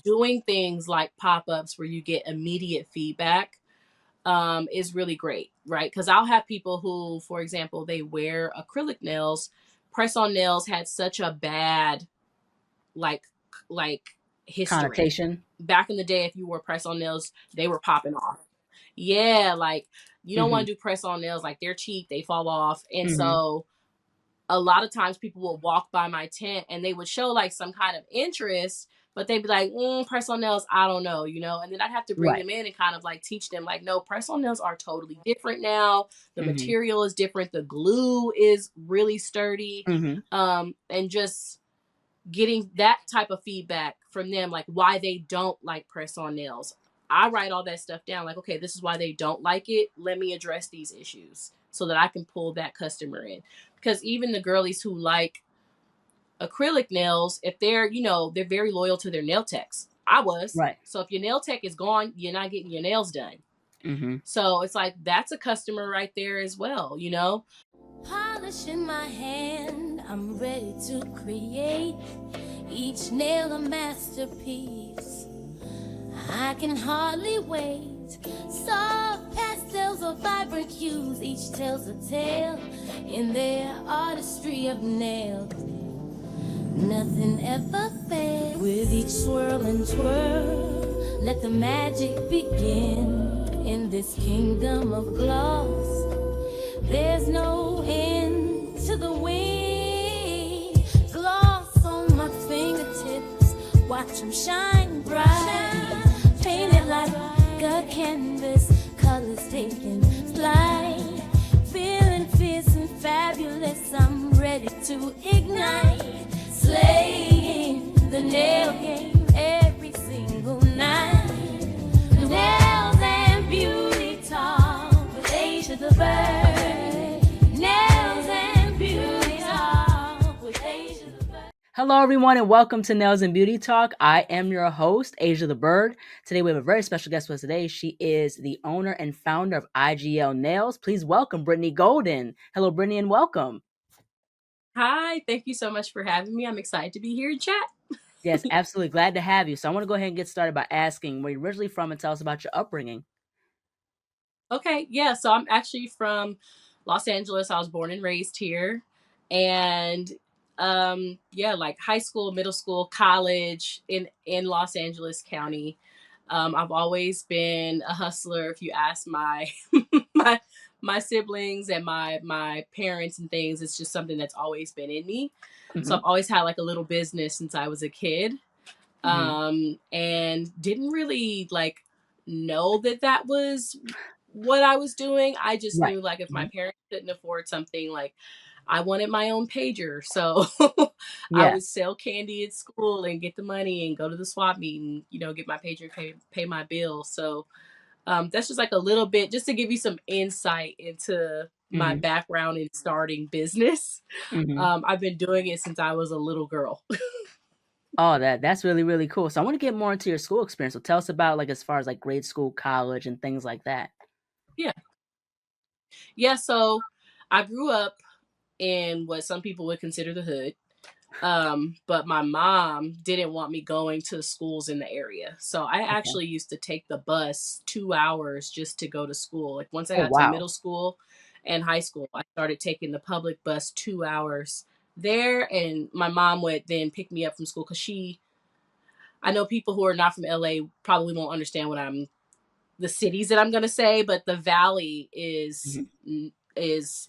doing things like pop-ups where you get immediate feedback is really great, right? Because I'll have people who, for example, they wear acrylic nails. Press on nails had such a bad like like history. Connotation. Back in the day, if you wore press on nails, they were popping off. Yeah, like you don't Mm-hmm. want to do press on nails, like they're cheap, they fall off. And Mm-hmm. so a lot of times people would walk by my tent and they would show like some kind of interest, but they'd be like, press on nails, I don't know, and then I'd have to bring Right. them in and kind of like teach them like, no, press on nails are totally different now. The Mm-hmm. material is different, the glue is really sturdy. Mm-hmm. And just getting that type of feedback from them, like why they don't like press on nails. I write all that stuff down, like, okay, this is why they don't like it. Let me address these issues so that I can pull that customer in. Because even the girlies who like acrylic nails, if they're very loyal to their nail techs. I was. Right. So if your nail tech is gone, you're not getting your nails done. Mm-hmm. So it's like, that's a customer right there as well. Polishing my hand, I'm ready to create each nail a masterpiece. I can hardly wait. Soft pastels or vibrant hues, each tells a tale in their artistry of nails. Nothing ever fails. With each swirl and twirl, let the magic begin in this kingdom of gloss. There's no end to the way. Gloss on my fingertips, watch them shine bright. Painted like a canvas, colors taking flight. Feeling fierce and fabulous, I'm ready to ignite. Slaying the nail game every single night. Nails and beauty talk with Asia the Bird. Nails and beauty talk with Asia the Bird. Hello, everyone, and welcome to Nails and Beauty Talk. I am your host, Asia the Bird. Today, we have a very special guest with us today. She is the owner and founder of IGL Nails. Please welcome Brittany Golden. Hello, Brittany, and welcome. Hi, thank you so much for having me. I'm excited to be here and chat. Yes, absolutely. Glad to have you. So I want to go ahead and get started by asking where you're originally from and tell us about your upbringing. Okay, yeah, so I'm actually from Los Angeles. I was born and raised here. And yeah, like high school, middle school, college in Los Angeles County. I've always been a hustler. If you ask my my my siblings and my parents and things, it's just something that's always been in me. So Mm-hmm. I've always had like a little business since I was a kid. Mm-hmm. And didn't really like know that was what I was doing. I just Right. knew like if my Mm-hmm. parents couldn't afford something, like I wanted my own pager. So I Yeah. would sell candy at school and get the money and go to the swap meet and, get my pager and pay my bills. So that's just like a little bit just to give you some insight into my Mm-hmm. background in starting business. Mm-hmm. I've been doing it since I was a little girl. Oh, that's really, really cool. So I want to get more into your school experience. So tell us about like as far as like grade school, college, and things like that. Yeah. Yeah. So I grew up in what some people would consider the hood. But my mom didn't want me going to schools in the area. So I Okay. actually used to take the bus 2 hours just to go to school. Like once I Oh, got to wow. middle school and high school, I started taking the public bus 2 hours there. And my mom would then pick me up from school because I know people who are not from LA probably won't understand the cities that I'm going to say, but the valley Mhm. is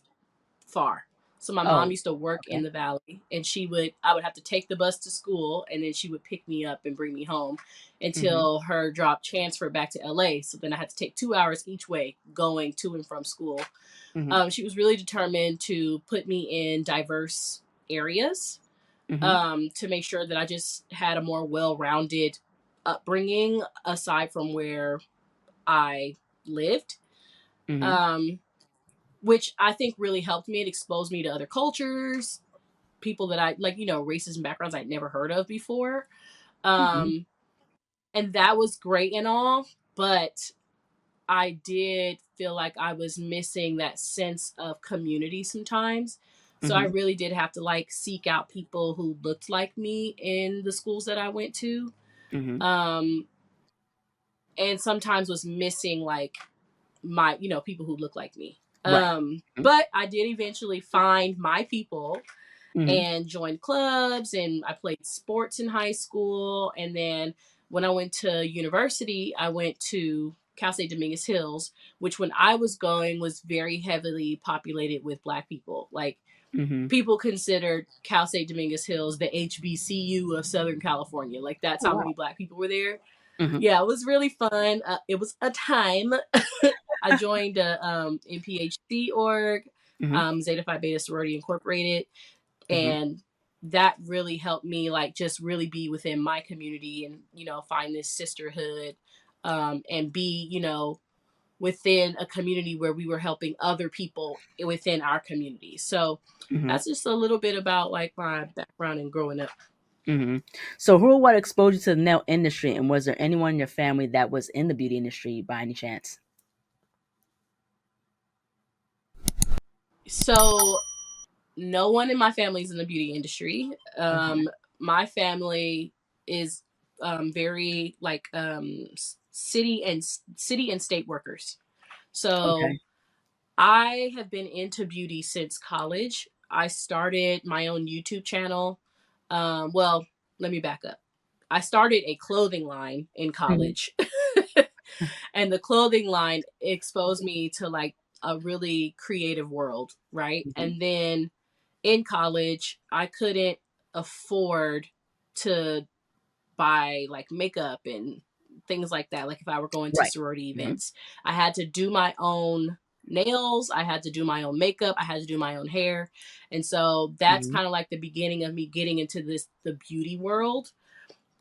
far. So my mom Oh, used to work in okay. the valley, and I would have to take the bus to school, and then she would pick me up and bring me home Mhm. until her job transferred back to LA. So then I had to take 2 hours each way going to and from school. Mhm. She was really determined to put me in diverse areas, Mhm. to make sure that I just had a more well-rounded upbringing aside from where I lived. Mhm. Um, which I think really helped me. It exposed me to other cultures, people that I like, races and backgrounds I'd never heard of before. Mhm. Um, and that was great and all, but I did feel like I was missing that sense of community sometimes. So I Mhm. really did have to like seek out people who looked like me in the schools that I went to. Mm-hmm. And sometimes was missing like my, people who look like me. Right. But I did eventually find my people Mm-hmm. and joined clubs, and I played sports in high school. And then when I went to university, I went to Cal State Dominguez Hills, which when I was going was very heavily populated with Black people. Like, Mm-hmm. people considered Cal State Dominguez Hills the HBCU of Southern California. Like, that's Oh, how wow. many Black people were there. Mm-hmm. Yeah, it was really fun. It was a time. I joined a NPHC org, Mm-hmm. Zeta Phi Beta Sorority Incorporated, Mm-hmm. and that really helped me like just really be within my community and find this sisterhood, and be within a community where we were helping other people within our community. So Mm-hmm. that's just a little bit about like my background and growing up. Mm-hmm. So, who or what exposed you to the nail industry, and was there anyone in your family that was in the beauty industry by any chance? So no one in my family is in the beauty industry. Okay. My family is very like city and state workers. So Okay. I have been into beauty since college. I started my own YouTube channel. Well, let me back up. I started a clothing line in Mm-hmm. college. And the clothing line exposed me to like a really creative world, right? Mm-hmm. And then in college, I couldn't afford to buy like makeup and things like that. Like if I were going to Right. sorority Mm-hmm. events, I had to do my own nails, I had to do my own makeup, I had to do my own hair. And so that's Mm-hmm. kind of like the beginning of me getting into the beauty world.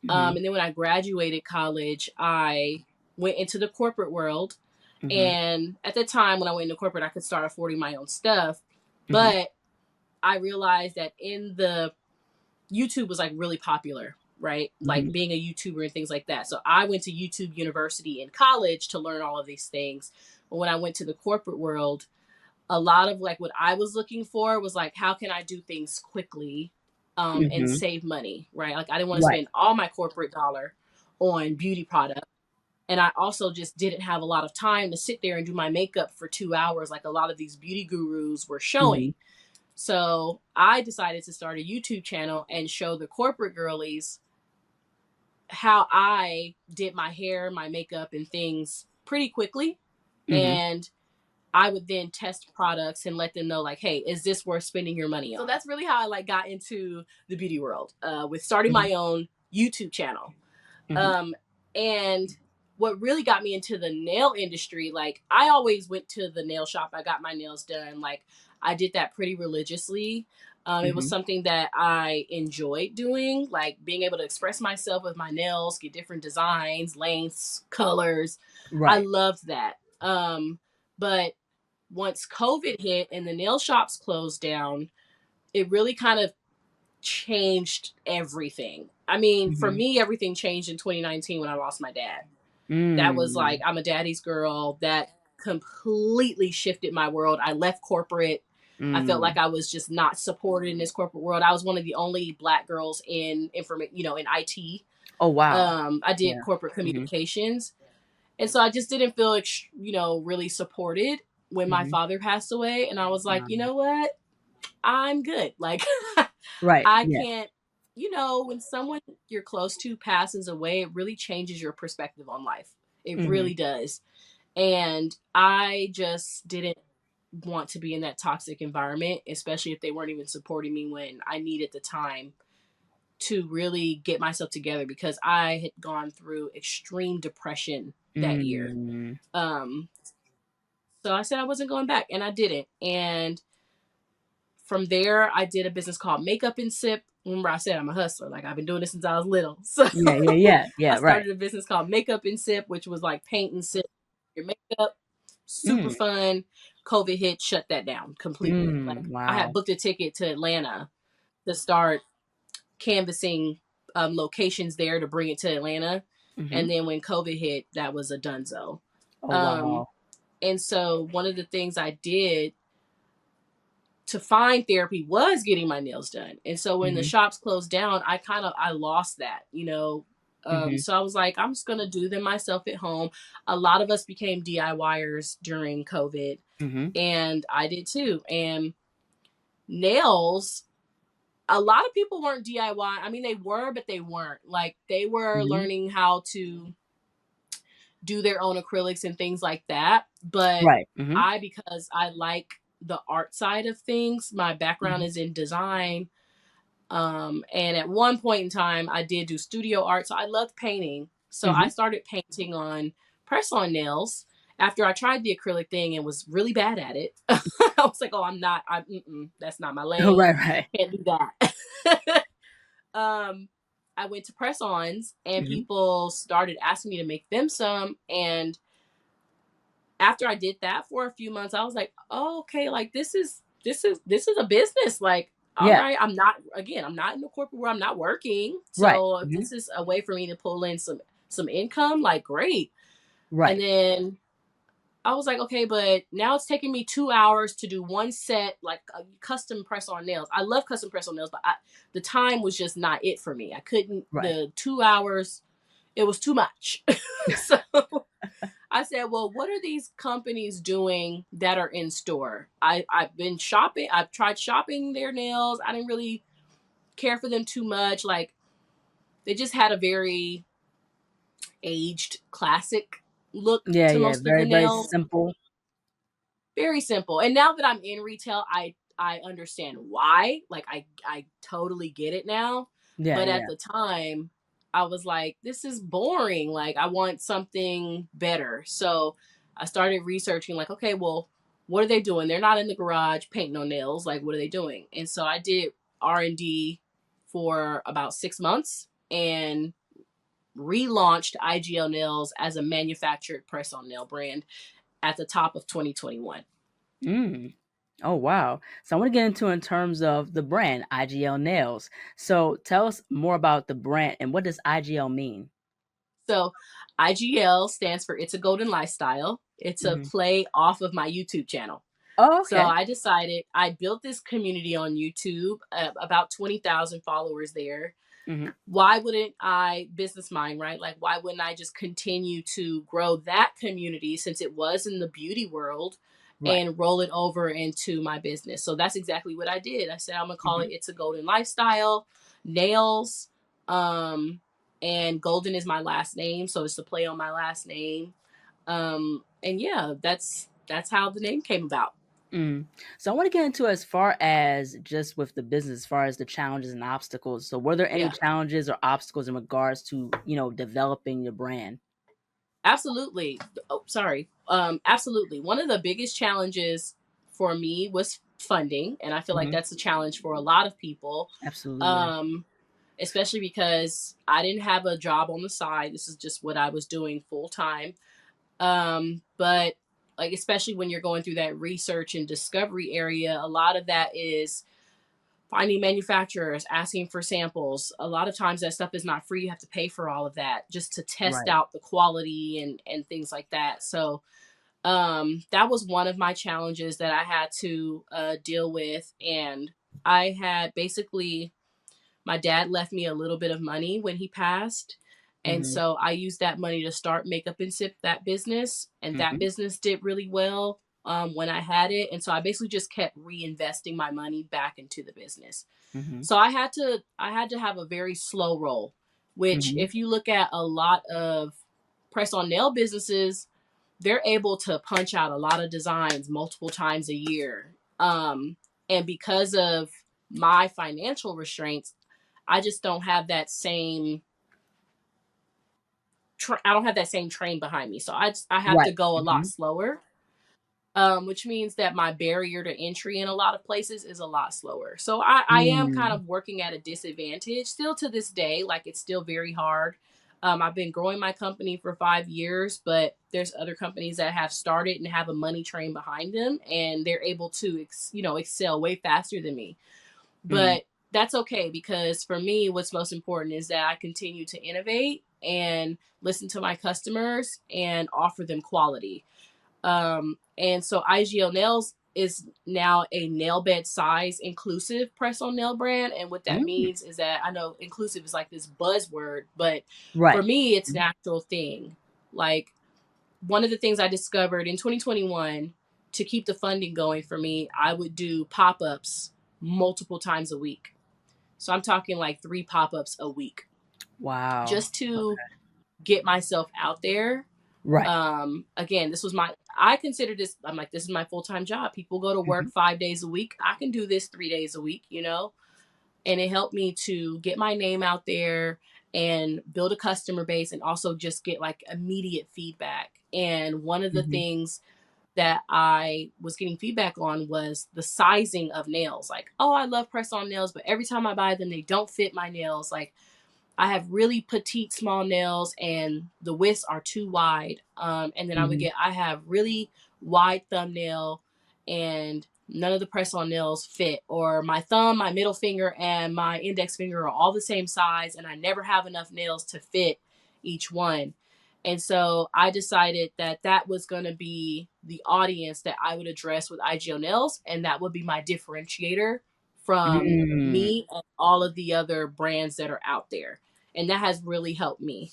Mm-hmm. And then when I graduated college, I went into the corporate world. Mm-hmm. And at the time when I went into corporate, I could start affording my own stuff. Mm-hmm. But I realized that in the YouTube was like really popular, right? Mm-hmm. Like being a YouTuber and things like that. So I went to YouTube University in college to learn all of these things. But when I went to the corporate world, a lot of like what I was looking for was like, how can I do things quickly, and Mm-hmm. save money, right? Like I didn't want to Right. spend all my corporate dollar on beauty products. And I also just didn't have a lot of time to sit there and do my makeup for 2 hours, like a lot of these beauty gurus were Mm-hmm. showing. So I decided to start a YouTube channel and show the corporate girlies how I did my hair, my makeup, and things pretty quickly. Mm-hmm. And I would then test products and let them know, like, hey, is this worth spending your money on? So that's really how I like got into the beauty world, with starting Mm-hmm. my own YouTube channel. Mm-hmm. Um, and what really got me into the nail industry, like I always went to the nail shop. I got my nails done. Like I did that pretty religiously. It was Mm-hmm. something that I enjoyed doing, like being able to express myself with my nails, get different designs, lengths, colors. I Right. loved that. But once COVID hit and the nail shops closed down, it really kind of changed everything. I mean, for Mm-hmm. me, everything changed in 2019 when I lost my dad. That was like, Mm. I'm a daddy's girl. That completely shifted my world. I left corporate. I felt like Mm. I was just not supported in this corporate world. I was one of the only Black girls in in IT. Oh, wow. I did Yeah. corporate Mm-hmm. communications, and so I just didn't feel really supported when my Mm-hmm. father passed away. And I was like, you know what? I'm good. Like, Right. I Yeah. can't, when someone you're close to passes away, it really changes your perspective on life. It Mm-hmm. really does. And I just didn't want to be in that toxic environment, especially if they weren't even supporting me when I needed the time to really get myself together, because I had gone through extreme depression that year. Mm. Um, so I said I wasn't going back, and I didn't. And from there, I did a business called Makeup and Sip. Remember, I said I'm a hustler. Like, I've been doing this since I was little. So Yeah. Yeah. Yeah. I Yeah. Right. started a business called Makeup and Sip, which was like paint and sip your makeup. Super Mm. fun. COVID hit, shut that down completely. Like, Mm. I had Wow. booked a ticket to Atlanta to start canvassing locations there to bring it to Atlanta. Mm-hmm. And then when COVID hit, that was a donezo. Oh, Um, wow. and so one of the things I did to find therapy was getting my nails done. And so when the Mm-hmm. shops closed down, I lost that, So I was like, I'm just gonna do them myself at home. A lot of us became DIYers during COVID, and I did too. And nails, a lot of people weren't DIY. I mean, they were, but they weren't. Like, they were learning how to do their own acrylics and things like that. But Right. because I like the art side of things, my background is in design. And at one point in time, I did do studio art. So I loved painting. So I started painting on press on nails after I tried the acrylic thing and was really bad at it. I was like, oh, that's not my lane. Right. Right. Can't do that. I went to press ons and people started asking me to make them some. And after I did that for a few months, I was like, oh, okay, like this is a business. Like, all Yeah. right, I'm not in the corporate world, I'm not working. Right. So if this is a way for me to pull in some income, like, great. Right. And then I was like, okay, but now it's taking me 2 hours to do one set, like a custom press on nails. I love custom press on nails, but the time was just not it for me. I couldn't, Right. the 2 hours, it was too much. So I said, well, what are these companies doing that are in store? I've been shopping. I've tried shopping their nails. I didn't really care for them too much. Like, they just had a very aged classic look Yeah. to Yeah. most of the Very, very nails. simple. Very simple. And now that I'm in retail, I understand why. Like, I totally get it now. Yeah. But at Yeah. the time, I was like, this is boring. Like, I want something better. So I started researching, like, okay, well, what are they doing? They're not in the garage painting no nails. Like, what are they doing? And so I did R&D for about 6 months and relaunched IGL Nails as a manufactured press-on nail brand at the top of 2021. Mm. Oh, wow. So I want to get into in terms of the brand IGL Nails. So tell us more about the brand and what does IGL mean? So IGL stands for It's a Golden Lifestyle. It's a play off of my YouTube channel. Oh, So okay. I decided, I built this community on YouTube, about 20,000 followers there. Why wouldn't I, business mind, right? Like, why wouldn't I just continue to grow that community since it was in the beauty world Right. and roll it over into my business? So that's exactly what I did. I said, I'm going to call it It's a Golden Lifestyle, Nails. And Golden is my last name. So it's a play on my last name. And yeah, that's how the name came about. So I want to get into as far as just with the business, as far as the challenges and obstacles. So were there any Yeah. challenges or obstacles in regards to, developing your brand? Absolutely. Oh, sorry. Absolutely. One of the biggest challenges for me was funding, and I feel like that's a challenge for a lot of people. Absolutely. Yeah. Especially because I didn't have a job on the side. This is just what I was doing full time. But like, especially when you're going through that research and discovery area, a lot of that is finding manufacturers, asking for samples. A lot of times that stuff is not free. You have to pay for all of that just to test Right. out the quality and things like that. So that was one of my challenges that I had to deal with. And I had basically, my dad left me a little bit of money when he passed. And so I used that money to start Makeup and Sip, that business. And that business did really well when I had it. And so I basically just kept reinvesting my money back into the business. So I had to have a very slow roll, which if you look at a lot of press on nail businesses, they're able to punch out a lot of designs multiple times a year. And because of my financial restraints, I just don't have that same I don't have that same train behind me. So I have to Right. go a lot slower. Which means that my barrier to entry in a lot of places is a lot slower. So I am kind of working at a disadvantage still to this day. Like, it's still very hard. I've been growing my company for 5 years, but there's other companies that have started and have a money train behind them, and they're able to, excel way faster than me. But that's okay, because for me, what's most important is that I continue to innovate and listen to my customers and offer them quality. And so IGL Nails is now a nail bed size inclusive press on nail brand. And what that Mm. means is that, I know inclusive is like this buzzword, but for Right. me, it's an actual thing. Like, one of the things I discovered in 2021 to keep the funding going for me, I would do pop ups multiple times a week. So I'm talking like 3 pop ups a week Wow. just to get myself out there. Right. Again, I consider this, I'm like, this is my full-time job. People go to Hmm. work 5 days a week. I can do this 3 days a week, and it helped me to get my name out there and build a customer base, and also just get like immediate feedback. And one of the Hmm. things that I was getting feedback on was the sizing of nails. Like, oh, I love press on nails, but every time I buy them, they don't fit my nails. Like, I have really petite small nails and the widths are too wide. And then Hmm. I have really wide thumbnail and none of the press on nails fit. Or my thumb, my middle finger, and my index finger are all the same size, and I never have enough nails to fit each one. And so I decided that that was going to be the audience that I would address with IGL Nails, and that would be my differentiator from Mm. me and all of the other brands that are out there. And that has really helped me.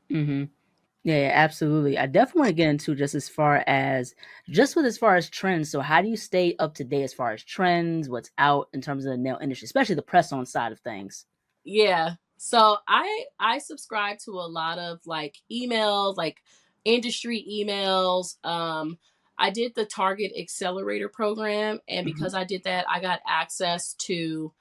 Hmm. Yeah, yeah, absolutely. I definitely want to get into just as far as trends. So how do you stay up to date as far as trends, what's out in terms of the nail industry, especially the press on side of things? Yeah. So I subscribe to a lot of like emails, like industry emails. I did the Target Accelerator program, and Hmm. because I did that, I got access to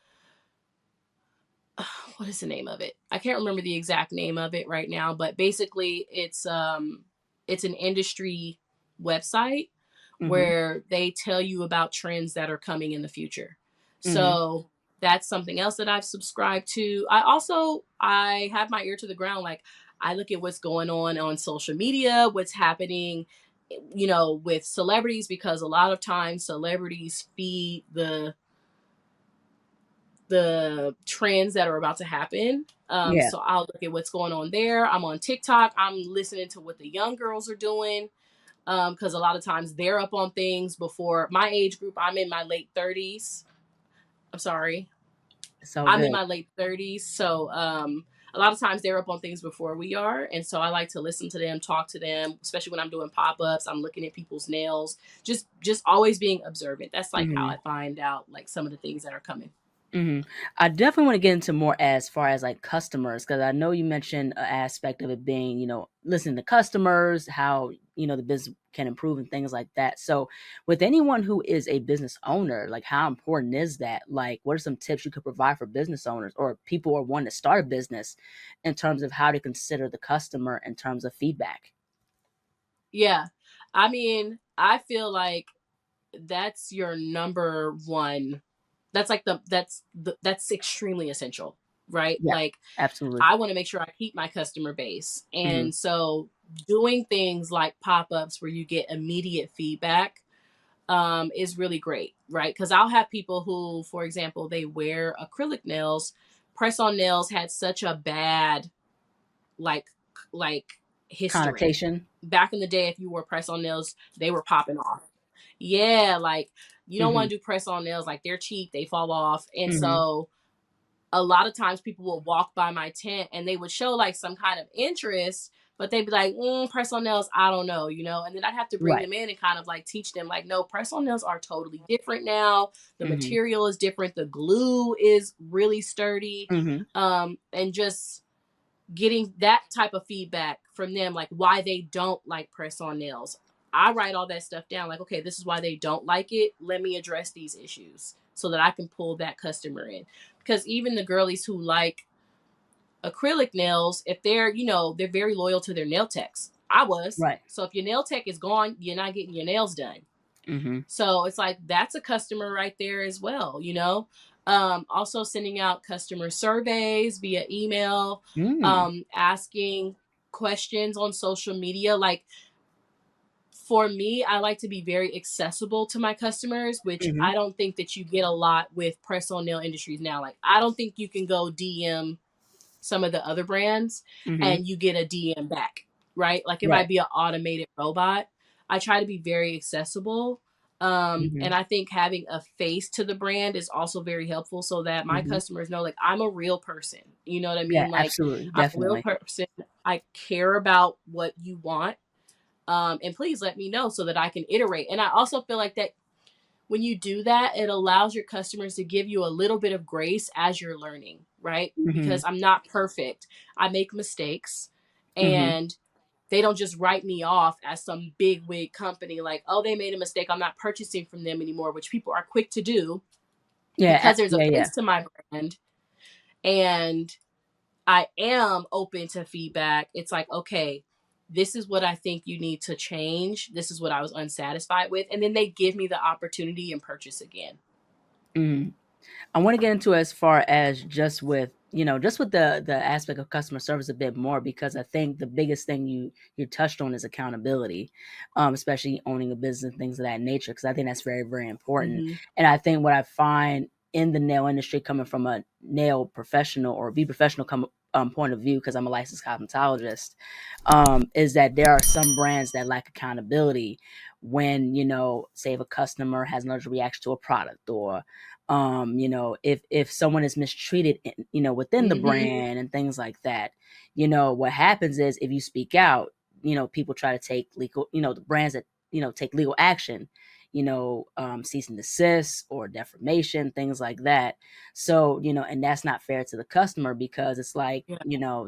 what is the name of it? I can't remember the exact name of it right now, but basically it's an industry website Hmm. where they tell you about trends that are coming in the future. Hmm. So that's something else that I've subscribed to. I have my ear to the ground. Like, I look at what's going on social media, what's happening, with celebrities, because a lot of times celebrities feed the trends that are about to happen. Yeah. So I'll look at what's going on there. I'm on TikTok. I'm listening to what the young girls are doing, because a lot of times they're up on things before my age group. I'm in my late 30s. I'm sorry. It's all I'm in good. my late 30s. So a lot of times they're up on things before we are. And so I like to listen to them, talk to them, especially when I'm doing pop-ups. I'm looking at people's nails, just always being observant. That's like how Hmm. I find out like some of the things that are coming. Hmm. I definitely want to get into more as far as like customers, because I know you mentioned an aspect of it being, listening to customers, how, the business can improve and things like that. So, with anyone who is a business owner, like how important is that? Like, what are some tips you could provide for business owners or people who are wanting to start a business in terms of how to consider the customer in terms of feedback? Yeah. I mean, I feel like that's your number one. That's extremely essential, right? Yeah, Like, absolutely. I want to make sure I keep my customer base. Hmm. And so doing things like pop-ups where you get immediate feedback is really great, right? Because I'll have people who, for example, they wear acrylic nails. Press on nails had such a bad like history. Connotation. Back in the day, if you wore press on nails, they were popping off. Yeah, like, you don't Hmm. want to do press on nails, like they're cheap, they fall off. And Hmm. so a lot of times people will walk by my tent and they would show like some kind of interest, but they'd be like, press on nails, I don't know, and then I'd have to bring Right. them in and kind of like teach them, like, no, press on nails are totally different now. The Hmm. material is different, the glue is really sturdy. Hmm. And just getting that type of feedback from them, like why they don't like press on nails. I write all that stuff down, like, okay, this is why they don't like it. Let me address these issues so that I can pull that customer in. Because even the girlies who like acrylic nails, if they're very loyal to their nail techs. I was. Right. So if your nail tech is gone, you're not getting your nails done. Hmm. So it's like that's a customer right there as well. Also sending out customer surveys via email, Mm. asking questions on social media. Like, for me, I like to be very accessible to my customers, which Mhm, I don't think that you get a lot with press on nail industries now. Like, I don't think you can go DM some of the other brands mhm, and you get a DM back, right? Like, it right, might be an automated robot. I try to be very accessible. Mm-hmm. And I think having a face to the brand is also very helpful, so that my Mm-hmm. customers know, like, I'm a real person. You know what I Yeah, mean? Like, absolutely, I'm a real definitely. person. I care about what you want. And please let me know so that I can iterate. And I also feel like that when you do that, it allows your customers to give you a little bit of grace as you're learning, right? Mm-hmm. Because I'm not perfect. I make mistakes, Mm-hmm. and they don't just write me off as some big wig company like, oh, they made a mistake, I'm not purchasing from them anymore, which people are quick to do Yeah, because there's a yeah, yeah. face to my brand. And I am open to feedback. It's like, okay, this is what I think you need to change. This is what I was unsatisfied with. And then they give me the opportunity and purchase again. Mm. I want to get into as far as just with just with the aspect of customer service a bit more, because I think the biggest thing you touched on is accountability, especially owning a business, things of that nature, because I think that's very, very important. Mm-hmm. And I think what I find in the nail industry, coming from a nail professional or be professional point of view, because I'm a licensed cosmetologist, is that there are some brands that lack accountability when, say if a customer has an allergic reaction to a product, or if someone is mistreated within the Mm-hmm. brand and things like that. What happens is, if you speak out, people try to take legal, the brands that take legal action, cease and desist or defamation, things like that. So, and that's not fair to the customer, because it's like, Yeah.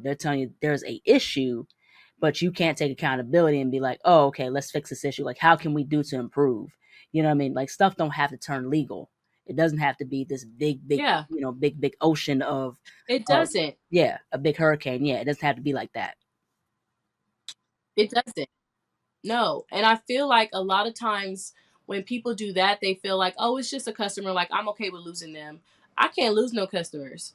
they're telling you there's a issue, but you can't take accountability and be like, oh, okay, let's fix this issue, like how can we do to improve? You know what I mean? Like, stuff don't have to turn legal. It doesn't have to be this big, Yeah. big ocean It of doesn't. yeah, a big hurricane. Yeah, it doesn't have to be like that. It doesn't. No. And I feel like a lot of times when people do that, they feel like, oh, it's just a customer. Like, I'm okay with losing them. I can't lose no customers.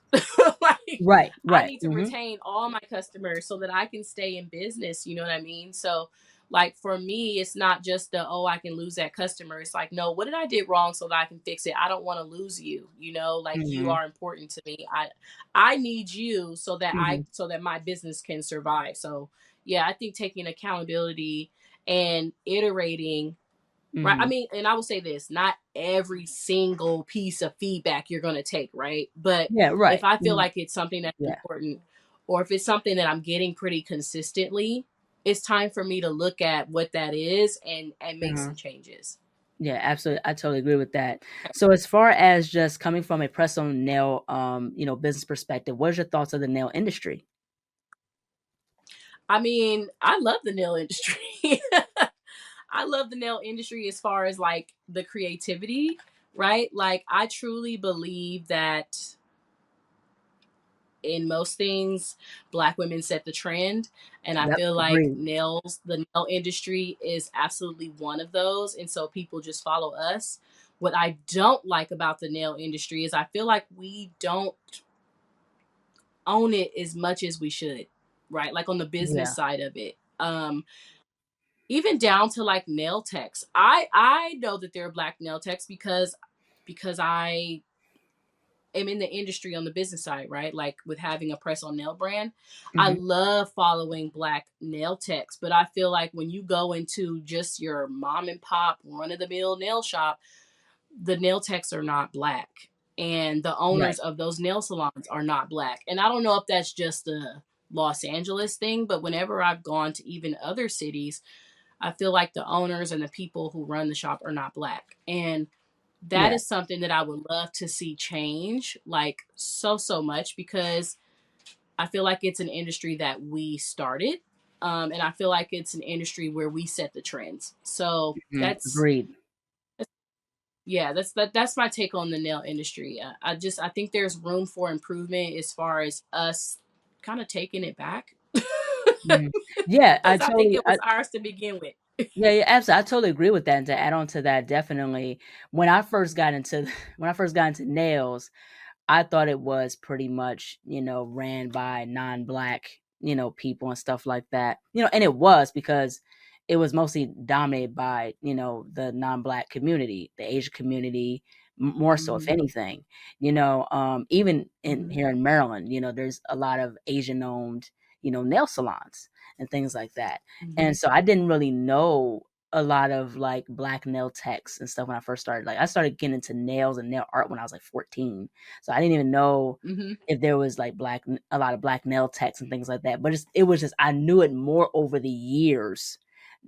Like, Right, I right. need to Mm-hmm. retain all my customers so that I can stay in business. You know what I mean? So, like, for me, it's not just the, oh, I can lose that customer. It's like, no, what did I did wrong so that I can fix it? I don't want to lose you. You know, like, you Mm-hmm. are important to me. I need you Mm-hmm. so that my business can survive. So, yeah, I think taking accountability and iterating, right? I Mm-hmm. mean, and I will say this, not every single piece of feedback you're going to take, right? But Yeah, if right. I feel Mhm. like it's something that's Yeah. important, or if it's something that I'm getting pretty consistently, it's time for me to look at what that is and make Uh-huh. some changes. Yeah, absolutely. I totally agree with that. So, as far as just coming from a press on nail, business perspective, what are your thoughts of the nail industry? I mean, I love the nail industry. I love the nail industry as far as like the creativity, right? Like, I truly believe that in most things, black women set the trend. And I Yep, feel like agreed. the nail industry is absolutely one of those. And so people just follow us. What I don't like about the nail industry is I feel like we don't own it as much as we should, right? Like on the business Yeah. side of it. Even down to like nail techs. I know that there are black nail techs because I am in the industry on the business side, right? Like with having a press on nail brand. I Hmm. love following black nail techs, but I feel like when you go into just your mom and pop run of the mill nail shop, the nail techs are not black. And the Right. owners of those nail salons are not black. And I don't know if that's just a Los Angeles thing, but whenever I've gone to even other cities, I feel like the owners and the people who run the shop are not black. And that Yeah. is something that I would love to see change, like so much, because I feel like it's an industry that we started. And I feel like it's an industry where we set the trends. So Agreed. yeah, that's my take on the nail industry. I think there's room for improvement as far as us kind of taking it back. Mhm. Yeah, Because I think it was ours to begin with. yeah, yeah, absolutely. I totally agree with that. And to add on to that, definitely, when I first got into when I first got into nails, I thought it was pretty much, ran by non-black, people and stuff like that. And it was, because it was mostly dominated by, the non-black community, the Asian community, more so, if Mm-hmm, anything. Even in mm-hmm, here in Maryland, there's a lot of Asian-owned, nail salons and things like that. mm-hmm, And so I didn't really know a lot of like black nail techs and stuff when I first started. Like I started getting into nails and nail art when I was like 14. So I didn't even know Mm-hmm. if there was like a lot of black nail techs and things like that. But it was just I knew it more over the years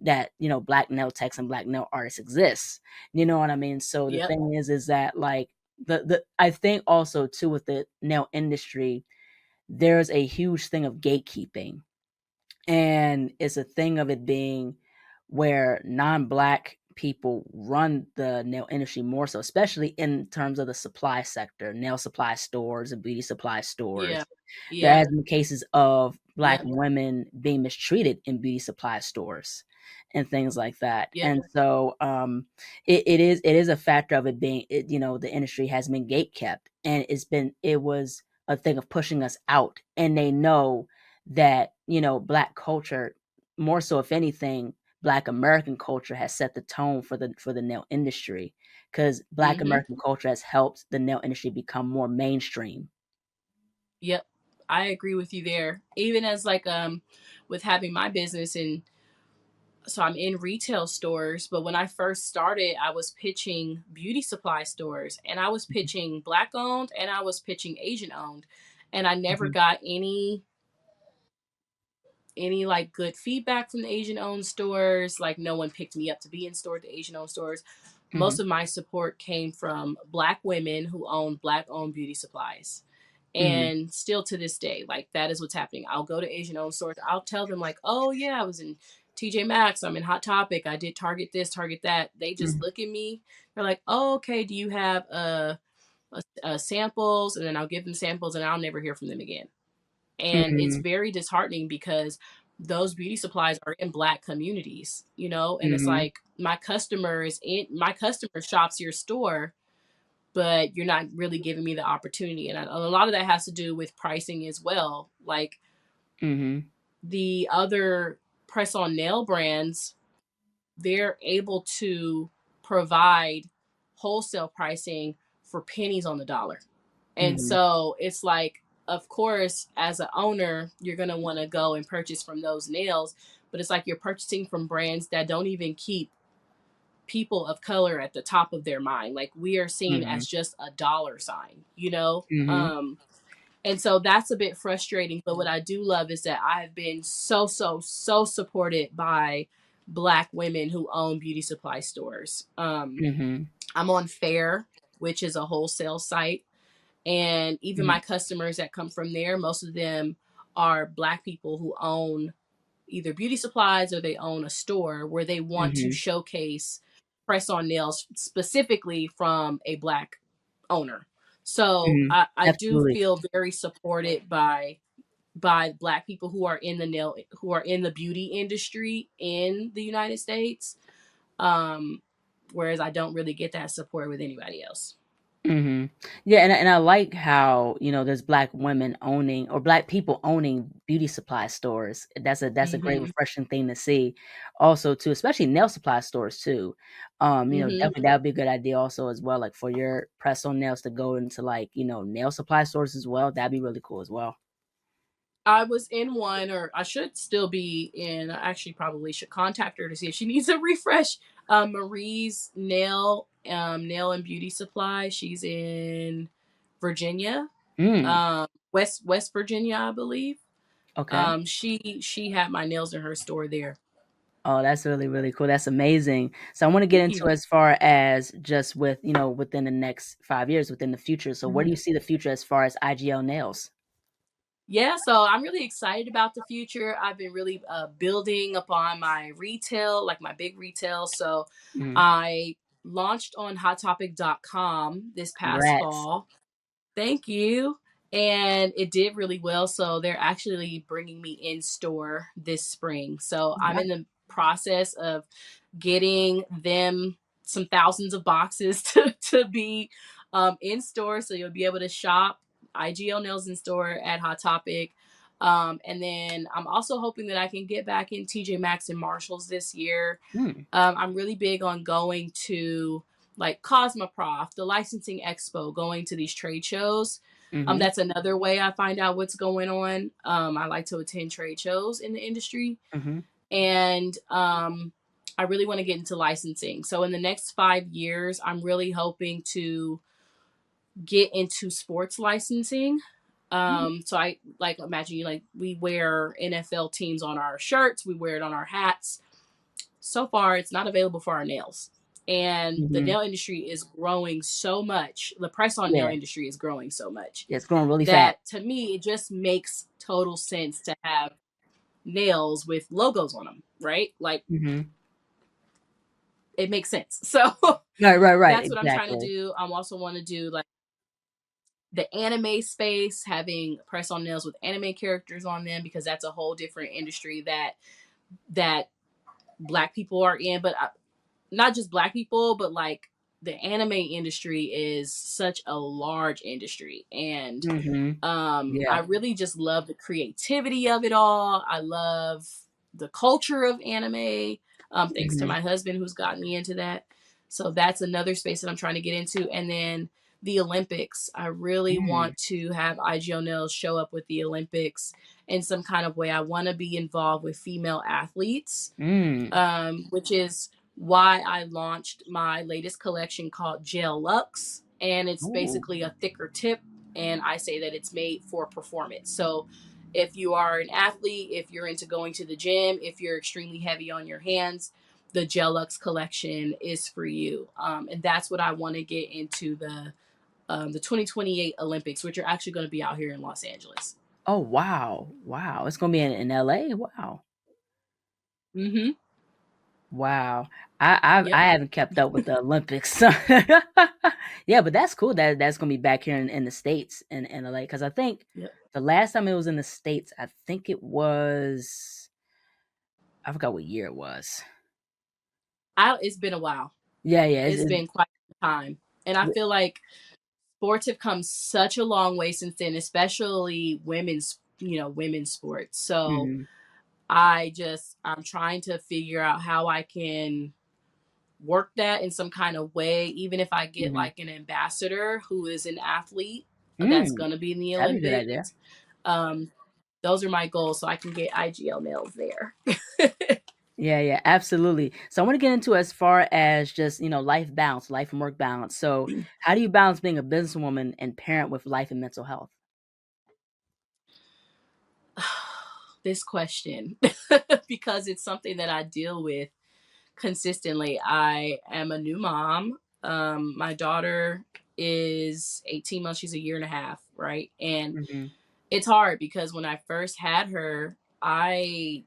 that, you know, black nail techs and black nail artists exist. You know what I mean? So the Yep. thing is that like the I think also too with the nail industry, there's a huge thing of gatekeeping, and it's a thing of it being where non-black people run the nail industry more so, especially in terms of the supply sector, nail supply stores and beauty supply Yeah. stores. There Yeah. has been cases of black Yep. women being mistreated in beauty supply stores and things like that. Yep. And so it is a factor of it being you know, the industry has been gate kept, and it was a thing of pushing us out, and they know that, you know, black culture, more so if anything, black American culture has set the tone for the nail industry, because black Mm-hmm. American culture has helped the nail industry become more mainstream. Yep. I agree with you there. Even as like with having my business, and so I'm in retail stores, but when I first started, I was pitching beauty supply stores, and I was pitching black owned and I was pitching Asian owned, and I never Mhm, got any like good feedback from the Asian owned stores. Like no one picked me up to be in store at the Asian owned stores. Most mhm, of my support came from black women who own black owned beauty supplies. mhm, And still to this day, like that is what's happening. I'll go to Asian owned stores. I'll tell them like, oh yeah, I was in TJ Maxx. I'm in Hot Topic. I did Target this, Target that. They just mhm, look at me. They're like, oh, okay. Do you have samples? And then I'll give them samples, and I'll never hear from them again. And it's mhm, very disheartening because those beauty supplies are in black communities, you know, and it's mhm, like my customer shops your store, but you're not really giving me the opportunity. And a lot of that has to do with pricing as well. Like mhm, the other press on nail brands, they're able to provide wholesale pricing for pennies on the dollar. And mhm, so it's like, of course, as an owner, you're going to want to go and purchase from those nails, but it's like you're purchasing from brands that don't even keep people of color at the top of their mind. Like we are seen mhm, as just a dollar sign, you know? mhm, And so that's a bit frustrating. But what I do love is that I have been so supported by black women who own beauty supply stores. mhm, I'm on Fair, which is a wholesale site. And even mhm, my customers that come from there, most of them are black people who own either beauty supplies or they own a store where they want to mhm, showcase press on nails specifically from a black owner. So mhm. I do Absolutely. feel very supported by black people who are in the beauty industry in the United States. Um, whereas I don't really get that support with anybody else. Mhm. Yeah, and I like how, you know, there's black women owning or black people owning beauty supply stores. That's a great Hmm. refreshing thing to see. Also too, especially nail supply stores too. You know, Hmm. definitely that would be a good idea also as well, like for your press on nails to go into like, you know, nail supply stores as well. That'd be really cool as well. I was in one, or I should still be in. I actually probably should contact her to see if she needs a refresh. Marie's nail and beauty supply. She's in Virginia, Mm, West Virginia, I believe. okay. She had my nails in her store there. Oh, that's really, really cool. That's amazing. So I want to get Thank into you. as far as just with, you know, within the next 5 years, within the future. So where do you see the future as far as IGL nails? Yeah, so I'm really excited about the future. I've been really building upon my retail, like my big retail. So Mhm. I launched on hottopic.com this past Congrats. fall. Thank you. And it did really well. So they're actually bringing me in store this spring. So I'm Wow. in the process of getting them some thousands of boxes to be in store. So you'll be able to shop IGL Nails in store at Hot Topic. And then I'm also hoping that I can get back in TJ Maxx and Marshalls this year. Mm, I'm really big on going to like Cosmoprof, the licensing expo, going to these trade shows. mhm, That's another way I find out what's going on. I like to attend trade shows in the industry. mhm, And I really want to get into licensing. So in the next 5 years, I'm really hoping to get into sports licensing. So I like imagine you like we wear NFL teams on our shirts, we wear it on our hats. So far, it's not available for our nails. And the Mm-hmm. nail industry is growing so much. The price on nail Yeah. industry is growing so much Yeah, it's growing really fast. that to me, it just makes total sense to have nails with logos on them, right? Like Mm-hmm. it makes sense. So Right. that's what I'm trying to Exactly. do. I also want to do like the anime space, having press on nails with anime characters on them, because that's a whole different industry that black people are in, but not just black people, but like the anime industry is such a large industry. And Mm-hmm. I Yeah. really just love the creativity of it all. I love the culture of anime. Thanks to Mm-hmm. my husband who's gotten me into that. So that's another space that I'm trying to get into. And then the Olympics. I really Mm. want to have IGL Nails show up with the Olympics in some kind of way. I want to be involved with female athletes, Mm. which is why I launched my latest collection called Gel Lux. And it's Ooh. basically a thicker tip. And I say that it's made for performance. So if you are an athlete, if you're into going to the gym, if you're extremely heavy on your hands, the Gel Lux collection is for you. And that's what I want to get into the 2028 Olympics, which are actually going to be out here in Los Angeles. Oh wow. Wow. It's gonna be in LA? Wow. Mm-hmm. Wow. I Yep. haven't kept up with the Olympics. Yeah, but that's cool that that's gonna be back here in the States in LA. Because I think Yep. the last time it was in the States, I think it was I forgot what year it was. It's been a while. Yeah, It's been quite some time. And I feel like sports have come such a long way since then, especially women's sports. So mhm, I'm trying to figure out how I can work that in some kind of way, even if I get mhm. like an ambassador who is an athlete that's Mm, going to be in the that'd be a good idea. Olympics. Um, those are my goals, so I can get IGL nails there. Yeah, absolutely. So I want to get into as far as just, life balance, life and work balance. So how do you balance being a businesswoman and parent with life and mental health? This question, because it's something that I deal with consistently. I am a new mom. My daughter is 18 months. She's a year and a half, right? And Mhm, it's hard because when I first had her, I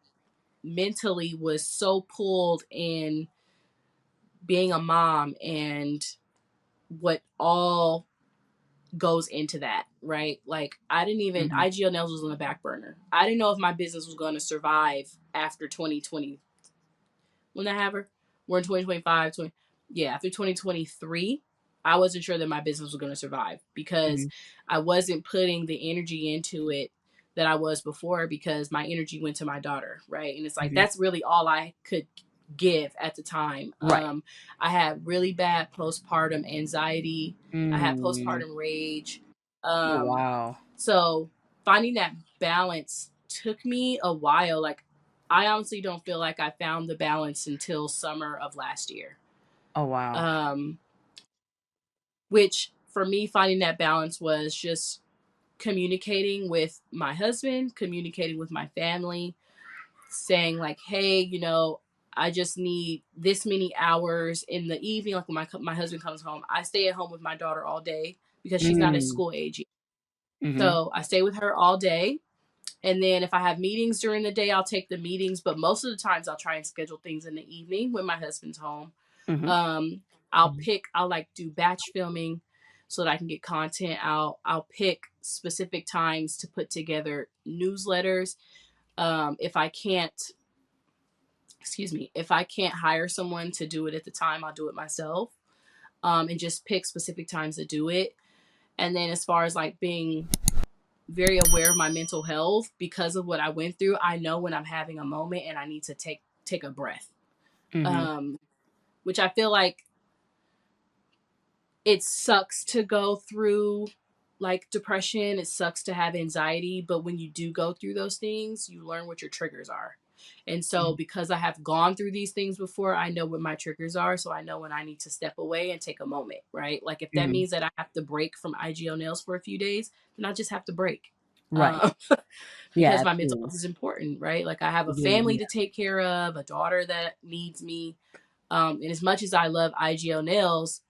mentally was so pulled in being a mom and what all goes into that, right? Like I didn't even mhm, IGL Nails was on the back burner. I didn't know if my business was going to survive after 2020 when I have her. We're in 2025, yeah, after 2023, I wasn't sure that my business was going to survive because mhm, I wasn't putting the energy into it that I was before because my energy went to my daughter, right? And it's like mhm. that's really all I could give at the time. Right. I had really bad postpartum anxiety. I had Mm. postpartum rage. Oh, Um, wow. so finding that balance took me a while. Like I honestly don't feel like I found the balance until summer of last year. Oh, wow. Um, which for me, finding that balance was just communicating with my husband, communicating with my family, saying like, "Hey, I just need this many hours in the evening. Like when my husband comes home, I stay at home with my daughter all day because she's not at Mm. school age yet. Mhm, So I stay with her all day. And then if I have meetings during the day, I'll take the meetings. But most of the times, I'll try and schedule things in the evening when my husband's home. mhm, Um, mhm, I'll like do batch filming so that I can get content out. I'll pick specific times to put together newsletters. If I can't, excuse me, if I can't hire someone to do it at the time, I'll do it myself. And just pick specific times to do it. And then as far as like being very aware of my mental health because of what I went through. I know when I'm having a moment and I need to take a breath. mhm, Um, which I feel like it sucks to go through like depression. It sucks to have anxiety, but when you do go through those things, you learn what your triggers are. And so because I have gone through these things before, I know what my triggers are. So I know when I need to step away and take a moment, right? Like if that Mm-hmm. means that I have to break from IGL Nails for a few days, then I just have to break. Right. Yeah, Because my mental absolutely. health is important, right? Like I have a Yeah. family to take care of, a daughter that needs me. And as much as I love IGL Nails,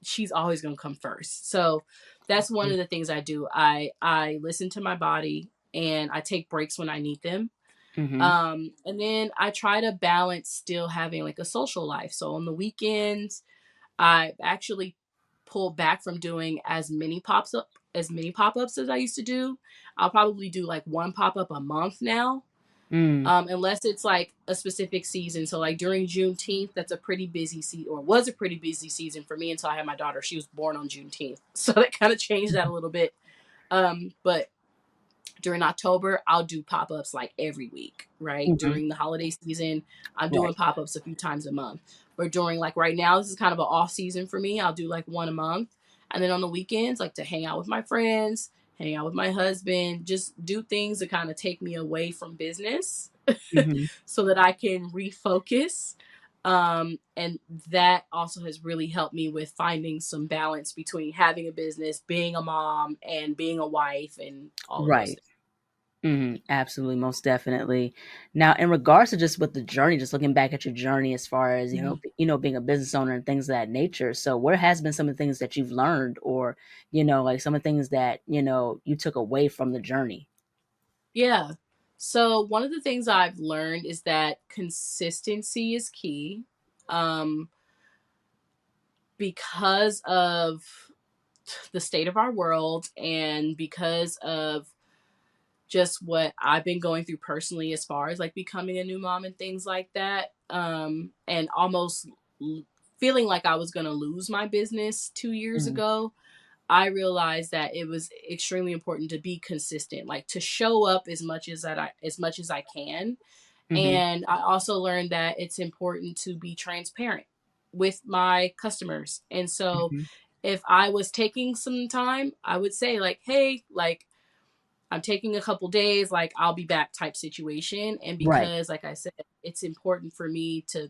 she's always going to come first. So that's one of the things I do. I listen to my body and I take breaks when I need them. Mm-hmm. And then I try to balance still having like a social life. So on the weekends, I actually pulled back from doing as many pop-ups as I used to do. I'll probably do like one pop-up a month now. Mm. Unless it's like a specific season. So like during Juneteenth, that's a pretty busy season, or was a pretty busy season for me until I had my daughter. She was born on Juneteenth. So that kind of changed that a little bit. But during October, I'll do pop-ups like every week, right? Mm-hmm. During the holiday season, I'm doing Right. pop-ups a few times a month. But during like right now, this is kind of an off season for me. I'll do like one a month. And then on the weekends, like to hang out with my friends, hang out with my husband, just do things to kind of take me away from business Mm-hmm. so that I can refocus. And that also has really helped me with finding some balance between having a business, being a mom, and being a wife, and all of those Right. things. Absolutely, most definitely. Now, in regards to just with the journey, just looking back at your journey as far as Mhm. being a business owner and things of that nature. So, what has been some of the things that you've learned, or like some of the things that you took away from the journey? Yeah. So one of the things I've learned is that consistency is key. Um, because of the state of our world and because of just what I've been going through personally as far as like becoming a new mom and things like that. And almost feeling like I was going to lose my business 2 years Mm-hmm. ago. I realized that it was extremely important to be consistent, like to show up as much as I can. Mm-hmm. And I also learned that it's important to be transparent with my customers. And so Mm-hmm. if I was taking some time, I would say like, hey, like I'm taking a couple days, like I'll be back type situation. And Right. because like I said, it's important for me to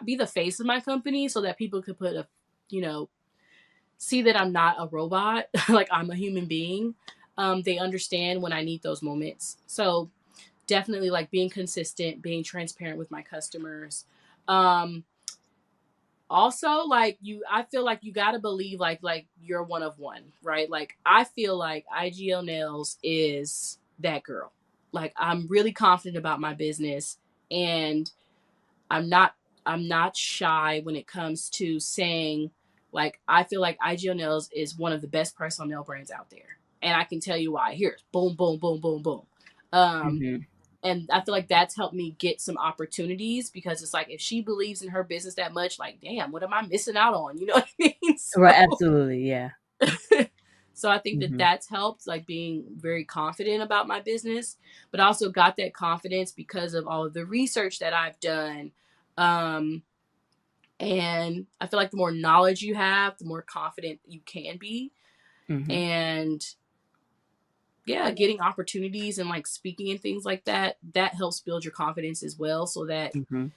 be the face of my company so that people could put a, you know, see that I'm not a robot, like I'm a human being. They understand when I need those moments. So definitely like being consistent, being transparent with my customers. Um, Also, like I feel like you got to believe like you're one of one, right? Like I feel like IGL Nails is that girl. Like I'm really confident about my business, and I'm not I'm not shy when it comes to saying like I feel like IGL Nails is one of the best press on nail brands out there. And I can tell you why. Here's boom, boom, boom, boom, boom. Um, Mm-hmm. and I feel like that's helped me get some opportunities because it's like if she believes in her business that much, like, damn, what am I missing out on? You know what I mean? Right. Absolutely. Yeah. So I think that Mm-hmm. that's helped, like being very confident about my business, but I also got that confidence because of all of the research that I've done. Um, and I feel like the more knowledge you have, the more confident you can be. Mm-hmm. And yeah, getting opportunities and like speaking and things like that, that helps build your confidence as well so that Mm-hmm.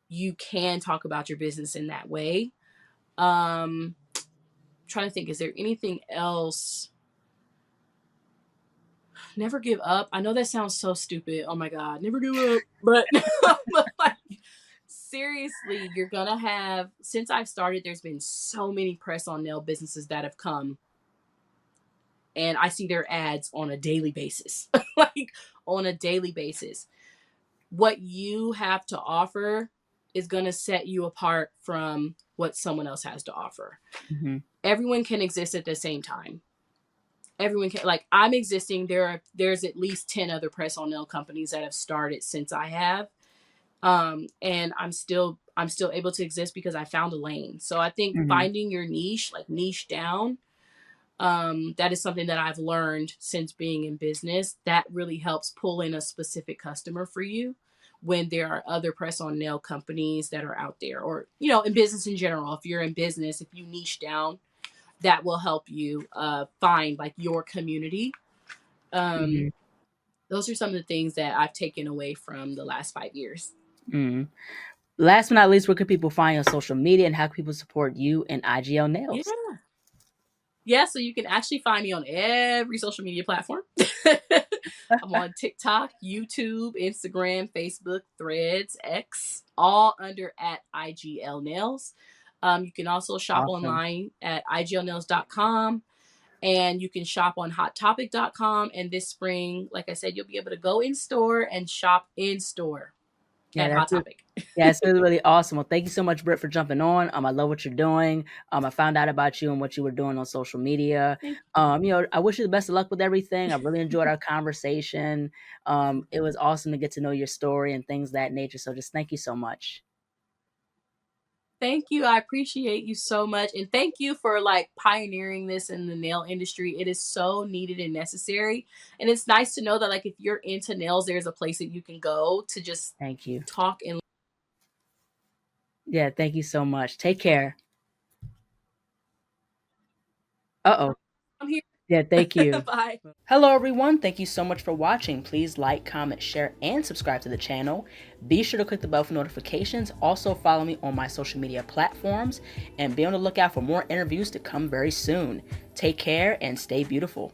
you can talk about your business in that way. Um, Trying to think, is there anything else? Never give up. I know that sounds so stupid. Oh my God, never give up. But, but like, seriously, you're gonna have, since I've started, there's been so many press on nail businesses that have come and I see their ads on a daily basis. Like on a daily basis. What you have to offer is going to set you apart from what someone else has to offer. Mm-hmm. Everyone can exist at the same time. Everyone can, like I'm existing. There's at least 10 other press on nail companies that have started since I have. And I'm still able to exist because I found a lane. So I think Mm-hmm. finding your niche, like niche down, that is something that I've learned since being in business. That really helps pull in a specific customer for you when there are other press on nail companies that are out there, or in business in general. If you're in business, if you niche down, that will help you find like your community. Mm-hmm. Um, those are some of the things that I've taken away from the last 5 years. Mm. Last but not least, where could people find you on social media and how can people support you and IGL Yeah. Nails? Yeah, so you can actually find me on every social media platform. I'm on TikTok, YouTube, Instagram, Facebook, Threads, X, all under at IGL Nails. You can also shop Awesome. online at iglnails.com, and you can shop on hottopic.com. And this spring, like I said, you'll be able to go in store and shop in store Yeah, at Hot that's it. Topic. Yeah, it's really, really awesome. Well, thank you so much, Britt, for jumping on. I love what you're doing. I found out about you and what you were doing on social media. Thank you. I wish you the best of luck with everything. I really enjoyed our conversation. It was awesome to get to know your story and things of that nature. So just thank you so much. Thank you. I appreciate you so much. And thank you for like pioneering this in the nail industry. It is so needed and necessary. And it's nice to know that like if you're into nails, there's a place that you can go to just Thank you. talk and Yeah, thank you so much. Take care. Uh-oh. I'm here. Yeah, thank you. Bye. Hello, everyone. Thank you so much for watching. Please like, comment, share, and subscribe to the channel. Be sure to click the bell for notifications. Also, follow me on my social media platforms and be on the lookout for more interviews to come very soon. Take care and stay beautiful.